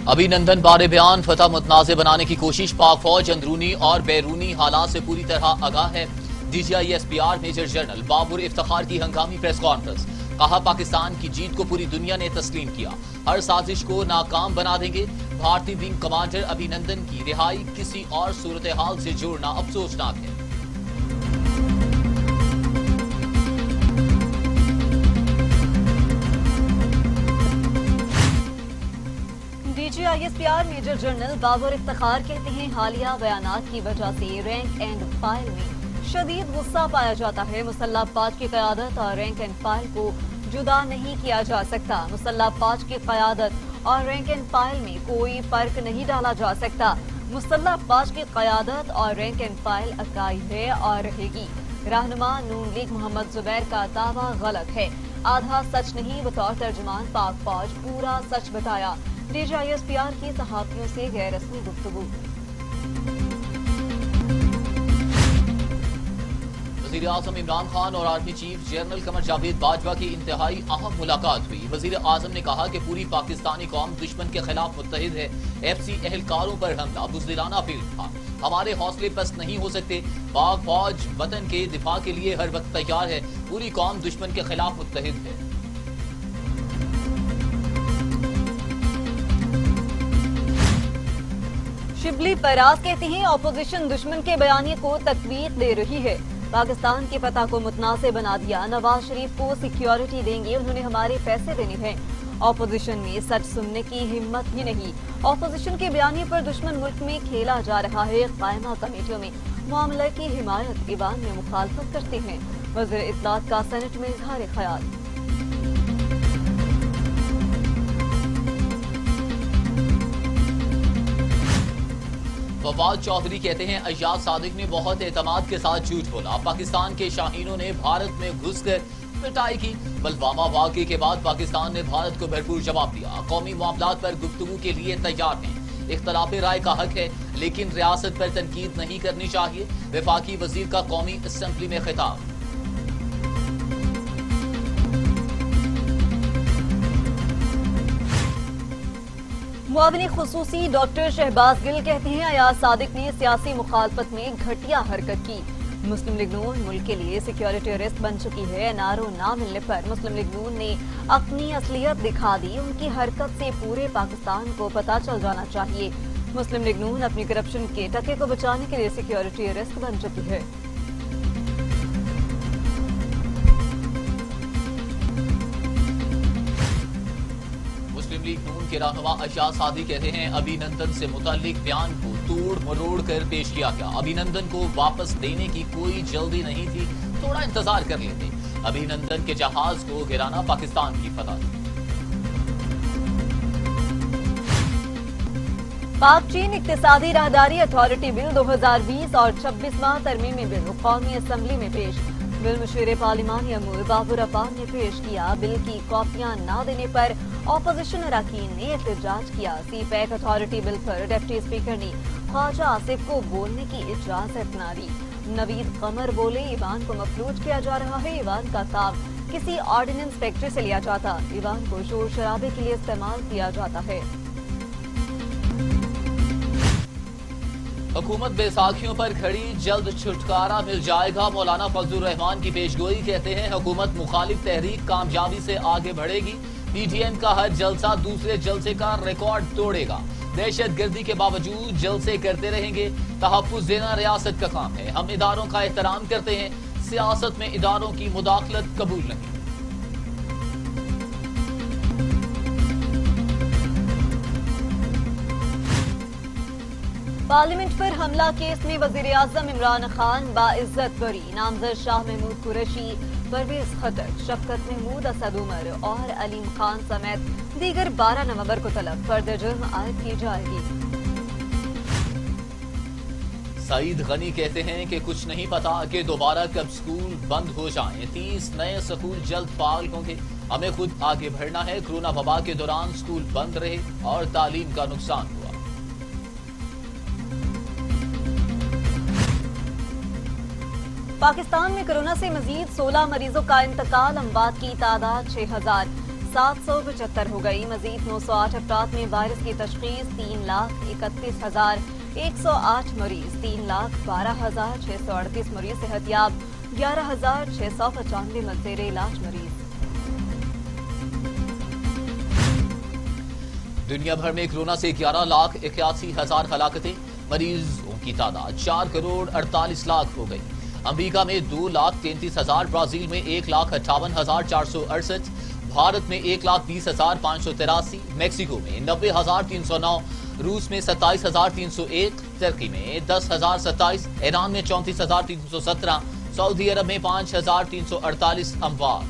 अभिनंदन बारे बयान, फतह मुतनाज़ बनाने की कोशिश। पाक फौज अंदरूनी और बैरूनी हालात से पूरी तरह आगाह है। DGISPR major general Babar Iftikhar की हंगामी प्रेस कॉन्फ्रेंस। कहा, पाकिस्तान की जीत को पूरी दुनिया ने तस्लीम किया, हर साजिश को नाकाम बना देंगे। भारतीय विंग कमांडर अभिनंदन की रिहाई किसी और सूरत हाल से जोड़ना अफसोसनाक है। DGISPR major general Babar Iftikhar कहते हैं, हालिया बयानात की वजह से रैंक एंड फाइल में शदीद गुस्सा पाया जाता है। मुसल्लह अफवाज की क़यादत और रैंक एंड फाइल को जुदा नहीं किया जा सकता। मुसल्लह अफवाज की क़यादत और रैंक एंड फाइल में कोई फर्क नहीं डाला जा सकता। मुसल्लह अफवाज की क़यादत और रैंक एंड फाइल अकाई है और रहेगी। रहनुमा नून लीग मोहम्मद जुबैर का दावा गलत है, आधा सच नहीं। बतौर तर्जुमान पाक फौज पूरा सच बताया। DGISPR की सहाफ़ियों से गैर रस्मी गुफ्तगू। वज़ीर आज़म इमरान खान और army chief general Qamar Javed Bajwa की इंतहाई अहम मुलाकात हुई। वज़ीर आज़म ने कहा कि पूरी पाकिस्तानी कौम दुश्मन के खिलाफ मुत्तहिद है। FC एहलकारों पर हमला बुज़दिलाना फील्ड था, हमारे हौसले पस्त नहीं हो सकते। पाक फौज वतन के दिफा के लिए हर वक्त तैयार है, पूरी कौम दुश्मन के खिलाफ मुत्तहिद है। शिबली फराज कहते हैं, ऑपोजिशन दुश्मन के बयानी को तकवीत दे रही है। पाकिस्तान के फतह को मुतनाज़ बना दिया। नवाज शरीफ को सिक्योरिटी देंगे, उन्होंने हमारे पैसे देने हैं। ऑपोजिशन में सच सुनने की हिम्मत ही नहीं। ऑपोजिशन के बयानी पर दुश्मन मुल्क में खेला जा रहा है। कायमा कमेटियों में मामले की हिमायत ईवान में मुखालफत करते हैं। वज़ीर इत्तलात का सेनेट में इज़हार ख्याल। फवाद चौधरी कहते हैं, अय्याज सादिक ने बहुत एतमाद के साथ झूठ बोला। पाकिस्तान के शाहीनों ने भारत में घुसकर पिटाई की। पुलवामा वाक़े के बाद पाकिस्तान ने भारत को भरपूर जवाब दिया। कौमी मामलात पर गुफ्तगू के लिए तैयार हैं। इख्तलाफ राय का हक है, लेकिन रियासत पर तनकीद नहीं करनी चाहिए। वफाकी वजीर का कौमी असम्बली में खिताब। मुआविन खुसूसी डॉक्टर शहबाज गिल कहते हैं, अयाज सादिक ने सियासी मुखालफत में घटिया हरकत की। मुस्लिम लीग नून मुल्क के लिए सिक्योरिटी रिस्क बन चुकी है। एनआरओ ना मिलने पर मुस्लिम लीग नून ने अपनी असलियत दिखा दी। उनकी हरकत से पूरे पाकिस्तान को पता चल जाना चाहिए। मुस्लिम लीग नून अपनी करप्शन के टके को बचाने के लिए सिक्योरिटी रिस्क बन चुकी है। मुस्लिम लीग नून के रहनुमा अय्याज सादी कहते हैं, अभिनंदन से मुताल्लिक बयान को तोड़ मरोड़ कर पेश किया गया। अभिनंदन को वापस देने की कोई जल्दी नहीं थी, थोड़ा इंतजार कर लेते। अभिनंदन के जहाज को गिराना पाकिस्तान की फतह थी। पाक चीन इक्तिसादी राहदारी अथॉरिटी बिल 2020 और 26वां तरमीमी बिल कौमी असम्बली में पेश। बिल मुशीर पार्लिमानी अमूर बाबर अपान ने पेश किया। बिल की कॉपियां न देने पर ऑपोजिशन अरकान ने एहतजाज किया। CPEC अथॉरिटी बिल पर डिप्टी स्पीकर ने ख्वाजा आसिफ को बोलने की इजाजत न दी। नवीद कमर बोले, ईवान को मफलूज किया जा रहा है। ईवान का काम किसी ऑर्डिनेंस फैक्ट्री से लिया जाता, ईवान को शोर शराबे के लिए इस्तेमाल किया जाता है। हुकूमत बैसाखियों पर खड़ी, जल्द छुटकारा मिल जाएगा। मौलाना फजलुर रहमान की पेशगोई। कहते हैं, हुकूमत मुखालिफ तहरीक कामयाबी से आगे बढ़ेगी। PTM का हर जलसा दूसरे जलसे का रिकॉर्ड तोड़ेगा। दहशत गर्दी के बावजूद जलसे करते रहेंगे। तहफ्फुज़ देना रियासत का काम है। हम इदारों का एहतराम करते हैं, सियासत में इदारों की मुदाखलत कबूल नहीं। पार्लियामेंट पर हमला केस में वजीर आजम इमरान खान बाइज्जत बरी। नामजद शाह महमूद कुरैशी, परवेज खटक, शफकत महमूद, असद उमर और अलीम खान समेत दीगर 12 नवंबर को तलब फर्द जुर्म आयद की जाएगी। सईद गनी कहते हैं कि कुछ नहीं पता कि दोबारा कब स्कूल बंद हो जाएं। 30 नए स्कूल जल्द फाल होंगे। हमें खुद आगे बढ़ना है। कोरोना वबा के दौरान स्कूल बंद रहे और तालीम का नुकसान हुआ। पाकिस्तान में कोरोना से मजीद 16 मरीजों का इंतकाल। अमवात की तादाद 6000। 775 हो गई। मजीद 908 अफराद में वायरस की तशखीस। 3,31,108 मरीज, 3,12,638 मरीज सेहतियाब, 11,695 मुलज़ेर इलाज मरीज। दुनिया भर में कोरोना से 11,81,000 हलाकतें, मरीजों की तादाद 4,48,00,000 हो गई। अमेरिका में 2,33,000, ब्राजील में 1,58,468, भारत में 1,20,583, मैक्सिको में 90,309, रूस में 27,301, तुर्की में 10,027, ईरान में 34,317, सऊदी अरब में 5,348 अमवात।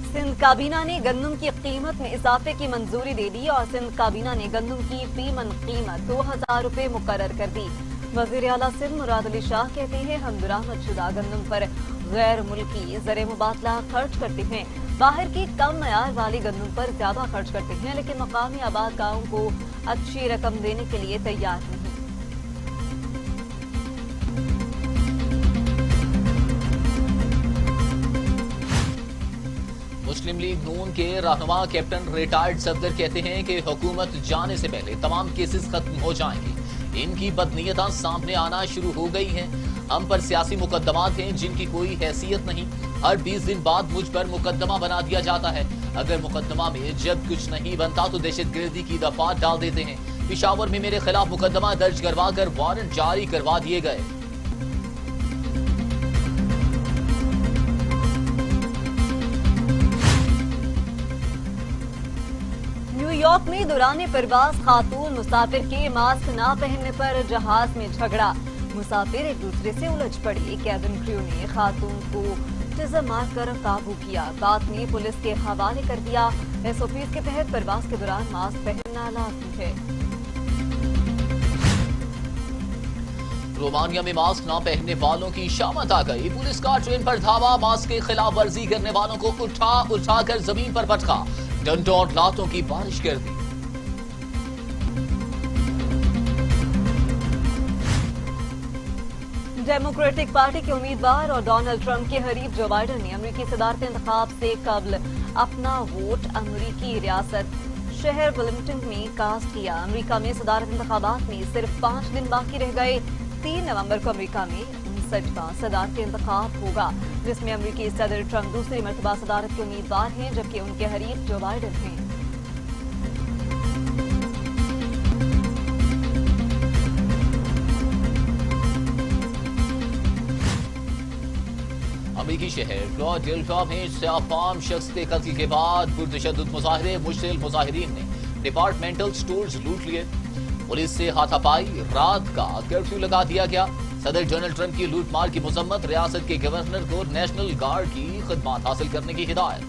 सिंध काबीना ने गंदम की कीमत में इजाफे की मंजूरी दे दी और सिंध काबीना ने गंदम की फी मन कीमत 2,000 रुपए मुकर्रर कर दी। वज़ीर आला सिंध मुराद अली शाह कहते हैं, हम बरामद शुदा गंदम पर गैर मुल्की ज़र मुबादला खर्च करते हैं। बाहर की कम मयार वाली गंदम पर ज्यादा खर्च करते हैं, लेकिन मकामी आबाद गाँव को अच्छी रकम देने के लिए तैयार नहीं। मुस्लिम लीग नून के रहनुमा कैप्टन रिटायर्ड सफदर कहते हैं कि हुकूमत जाने से पहले तमाम केसेस खत्म हो जाएंगे। इनकी बदनीयतां सामने आना शुरू हो गई हैं। हम पर सियासी मुकदमात हैं जिनकी कोई हैसियत नहीं। हर 20 दिन बाद मुझ पर मुकदमा बना दिया जाता है। अगर मुकदमा में जब कुछ नहीं बनता तो दहशतगर्दी की दफात डाल देते हैं। पिशावर में मेरे खिलाफ मुकदमा दर्ज करवा कर वारंट जारी करवा दिए गए। न्यूयॉर्क में दौरान परवास खातून मुसाफिर के मास्क न पहनने पर जहाज में झगड़ा। मुसाफिर एक दूसरे से उलझ पड़े। कैबिन क्रू ने खातून को टिज़र मारकर काबू किया, बाद में पुलिस के हवाले कर दिया। SOP के तहत परवास के दौरान मास्क पहनना लाजमी है। रोमानिया में मास्क न पहनने वालों की शामत आ गई। पुलिस का ट्रेन पर धावा, मास्क के खिलाफ वर्जी करने वालों को उठा कर जमीन पर पटका, डंडों और लातों की बारिश कर दी। डेमोक्रेटिक पार्टी के उम्मीदवार और डोनाल्ड ट्रंप के हरीफ जो बाइडन ने अमेरिकी सदारती इंतखाब से कबल अपना वोट अमेरिकी रियासत शहर विलिंगटन में कास्ट किया। अमेरिका में सदारती इंतखाबात में सिर्फ 5 दिन बाकी रह गए। 3 नवंबर को अमेरिका में 59वां सदारती इंतखाब होगा, जिसमें अमेरिकी सदर ट्रंप दूसरी मरतबा सदारत के उम्मीदवार हैं, जबकि उनके हरीफ जो बाइडन हैं। अमेरिकी शहर फिलाडेल्फिया में सियाफाम शख्स के कत्ल के बाद पुरतशद्दुद मुजाहिरे, मुश्तिल मुजाहिरीन ने डिपार्टमेंटल स्टोर्स लूट लिए। पुलिस से हाथापाई, रात का कर्फ्यू लगा दिया गया। सदर डोनाल्ड ट्रंप की लूटमार की मजम्मत, रियासत के गवर्नर को नेशनल गार्ड की खिदमत हासिल करने की हिदायत।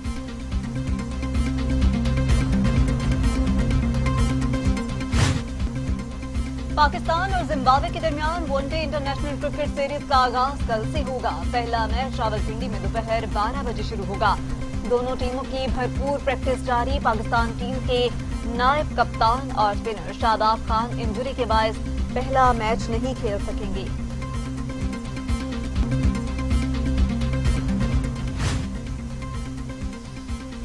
पाकिस्तान और जिम्बाब्वे के दरमियान वनडे इंटरनेशनल क्रिकेट सीरीज का आगाज कल से होगा। पहला मैच रावलपिंडी में दोपहर 12 बजे शुरू होगा। दोनों टीमों की भरपूर प्रैक्टिस जारी। पाकिस्तान टीम के नायब कप्तान और स्पिनर शादाब खान इंजरी के बायस पहला मैच नहीं खेल सकेंगे।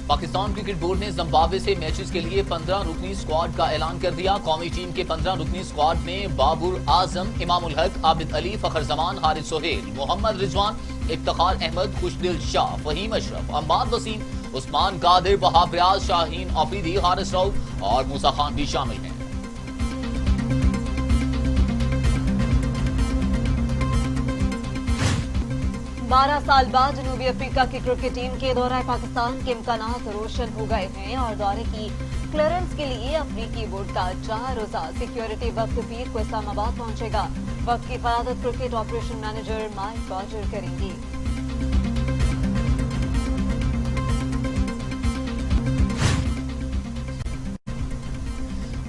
पाकिस्तान क्रिकेट बोर्ड ने जिम्बाब्वे से मैचेस के लिए 15 रुकनी स्क्वाड का ऐलान कर दिया। कौमी टीम के 15 रुकनी स्क्वाड में बाबर आजम, इमामुल हक, आबिद अली, फखर जमान, हारिस सोहेल, मोहम्मद रिजवान, इफ्तिखार अहमद, खुशदिल शाह, फहीम अशरफ, अम्बाद वसीम, उस्मान कादिर, वहाब रियाज, शाहीन अफरीदी, हारिस रऊफ और मूसा खान भी शामिल हैं। 12 साल बाद जनूबी अफ्रीका की क्रिकेट टीम के दौरा पाकिस्तान के इम्कानात रोशन हो गए हैं और दौरे की क्लियरेंस के लिए अफ्रीकी बोर्ड का 4 रोजा सिक्योरिटी वक्त पीर को इस्लामाबाद पहुंचेगा। वक्त की क़यादत cricket operation manager Mike Roger करेंगे।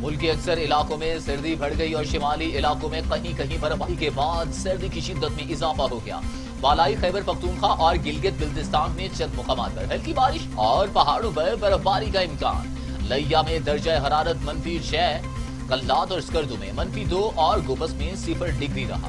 मुल्क के अक्सर इलाकों में सर्दी बढ़ गई और शिमाली इलाकों में कहीं कहीं बर्फबारी के बाद सर्दी की शिद्दत में इजाफा हो गया। बालाई खैबर पख्तूनख्वा और गिलगित बिल्तिस्तान में चंद मुकामात पर हल्की बारिश और पहाड़ों पर बर्फबारी का इम्कान। लिया में दर्जा हरारत -6, कल्लात और स्कर्दू में -2 और गोबस में 0 डिग्री रहा।